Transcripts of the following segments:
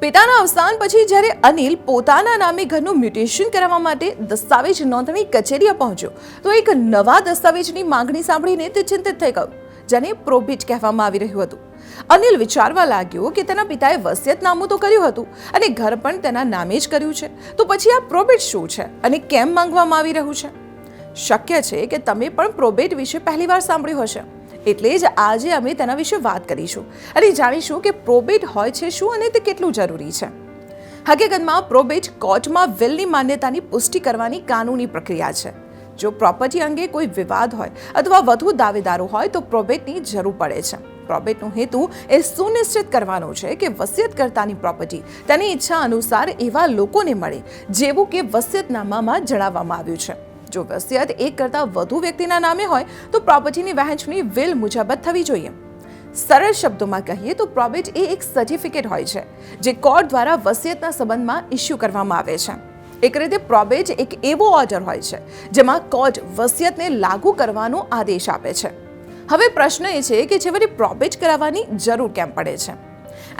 પિતાના અવસાન પછી જ્યારે અનિલ પોતાના નામે ઘરનું મ્યુટેશન કરાવવા માટે દસ્તાવેજ નોંધણી કચેરીએ પહોંચ્યો તો એક નવા દસ્તાવેજની માંગણી સાંભળીને તે ચિંતિત થઈ ગયો, જેને પ્રોબેટ કહેવામાં આવી રહ્યું હતું. અનિલ વિચારવા લાગ્યો કે તેના પિતાએ વસિયતનામું તો કર્યું હતું અને ઘર પણ તેના નામે જ કર્યું છે, તો પછી આ પ્રોબેટ શું છે અને કેમ માંગવામાં આવી રહ્યું છે? શક્ય છે કે તમે પણ પ્રોબેટ વિશે પહેલીવાર સાંભળ્યું હશે, એટલે જ આજે અમે તેના વિશે વાત કરીશું અને જાણીશું કે પ્રોબેટ હોય છે શું અને તે કેટલું જરૂરી છે. હકીકતમાં પ્રોબેટ કોર્ટમાં વિલની માન્યતાની પુષ્ટિ કરવાની કાનૂની પ્રક્રિયા છે. જો પ્રોપર્ટી અંગે કોઈ વિવાદ હોય અથવા વધુ દાવેદારો હોય તો પ્રોબેટની જરૂર પડે છે. પ્રોબેટનો હેતુ એ સુનિશ્ચિત કરવાનો છે કે વસિયતકર્તાની પ્રોપર્ટી તેની ઈચ્છા અનુસાર એવા લોકોને મળે જેવું કે વસિયતનામામાં જણાવવામાં આવ્યું છે. જો વસિયત એક કરતાં વધુ વ્યક્તિના નામે હોય તો પ્રોપર્ટીની વહેંચણી વિલ મુજબ જ થવી જોઈએ. સરળ શબ્દોમાં કહીએ તો પ્રોબેટ એ એક સર્ટિફિકેટ હોય છે જે કોર્ટ દ્વારા વસિયતના સંબંધમાં ઇસ્યુ કરવામાં આવે છે. એક રીતે પ્રોબેટ એક એવો ઓર્ડર હોય છે જેમાં કોર્ટ વસિયતને લાગુ કરવાનો આદેશ આપે છે. હવે પ્રશ્ન એ છે કે છેવટે પ્રોબેટ કરાવવાની જરૂર કેમ પડે છે?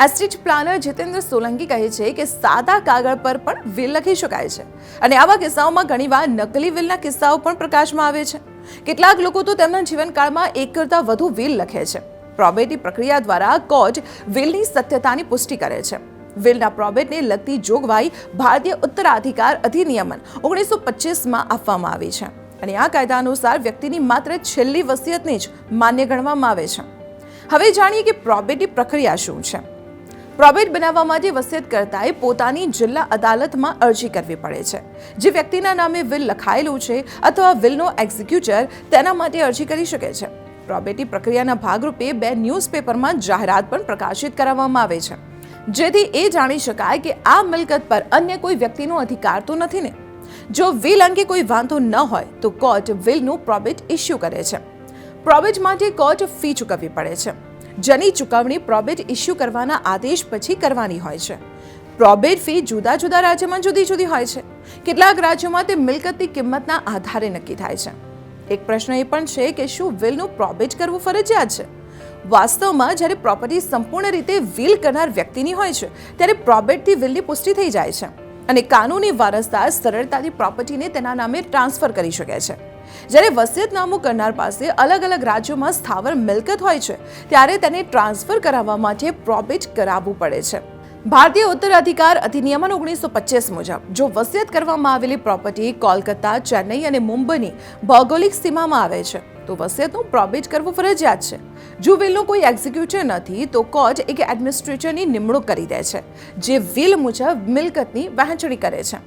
એસ્ટેટ પ્લાનર જીતેન્દ્ર સોલંકી કહે છે કે સાદા કાગળ પર પણ વિલ લખી શકાય છે અને આવા કિસ્સાઓમાં ઘણીવાર નકલી વિલના કિસ્સાઓ પણ પ્રકાશમાં આવે છે. કેટલાક લોકો તો તેમના જીવનકાળમાં એક કરતાં વધુ વિલ લખે છે. પ્રોબેટની પ્રક્રિયા દ્વારા કોર્ટ વિલની સત્યતાની પુષ્ટિ કરે છે. વિલના પ્રોબેટને લગતી જોગવાઈ ભારતીય ઉત્તરાધિકાર અધિનિયમન 1925માં આપવામાં આવી છે અને આ કાયદા અનુસાર વ્યક્તિની માત્ર છેલ્લી વસિયતને જ માન્ય ગણવામાં આવે છે. હવે જાણીએ કે પ્રોબેટની પ્રક્રિયા શું છે. પ્રોબેટ બનાવવા માટે વસિયતકર્તાએ પોતાની જિલ્લા અદાલતમાં અરજી કરવી પડે છે. જે વ્યક્તિના નામે વિલ લખાયેલું છે અથવા વિલનો એક્ઝિક્યુટર તેના માટે અરજી કરી શકે છે. પ્રોબેટની પ્રક્રિયાના ભાગરૂપે 2 ન્યૂઝપેપરમાં જાહેરાત પણ પ્રકાશિત કરવામાં આવે છે જેથી એ જાણી શકાય કે આ મિલકત પર અન્ય કોઈ વ્યક્તિનો અધિકાર તો નથી ને. જો વિલ અંગે કોઈ વાંધો ન હોય તો કોર્ટ વિલનું પ્રોબેટ ઇસ્યુ કરે છે. પ્રોબેટ માટે કોર્ટ ફી ચૂકવવી પડે છે, જેની ચૂકવણી પ્રોબેટ ઇસ્યુ કરવાના આદેશ પછી કરવાની હોય છે. પ્રોબેટ ફી જુદા જુદા રાજ્યમાં જુદી જુદી હોય છે. કેટલાક રાજ્યોમાં તે મિલકતની કિંમતના આધારે નક્કી થાય છે. એક પ્રશ્ન એ પણ છે કે શું વિલનું પ્રોબેટ કરવું ફરજિયાત છે? વાસ્તવમાં જ્યારે પ્રોપર્ટી સંપૂર્ણ રીતે વિલ કરનાર વ્યક્તિની હોય છે ત્યારે પ્રોબેટથી વિલની પુષ્ટિ થઈ જાય છે અને કાનૂની વારસદાર સરળતાથી પ્રોપર્ટીને તેના નામે ટ્રાન્સફર કરી શકે છે. જ્યારે વસિયતનામું કરનાર પાસે અલગ અલગ રાજ્યોમાં સ્થાવર મિલકત હોય છે ત્યારે તેને ટ્રાન્સફર કરાવવા માટે પ્રોબેટ કરાવવું પડે છે. ભારતીય ઉત્તરાધિકાર અધિનિયમન 1925 મુજબ જો વસિયત કરવામાં આવેલી પ્રોપર્ટી કોલકાતા, ચેન્નઈ અને મુંબઈની ભૌગોલિક સીમામાં આવે છે તો વસિયતનું પ્રોબેટ કરવું ફરજિયાત છે. જો વિલનું કોઈ એક્ઝિક્યુટર નથી તો કોર્ટ એક એડમિનિસ્ટ્રેટરની નિમણૂક કરી દે છે જે વિલ મુજબ મિલકતની વહેંચણી કરે છે.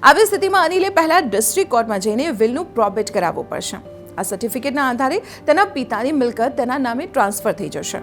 આવી સ્થિતિમાં અનિલે પહેલા ડિસ્ટ્રિક્ટ કોર્ટમાં જઈને વિલનું પ્રોબેટ કરાવવું પડશે. આ સર્ટિફિકેટના આધારે તેના પિતાની મિલકત તેના નામે ટ્રાન્સફર થઈ જશે.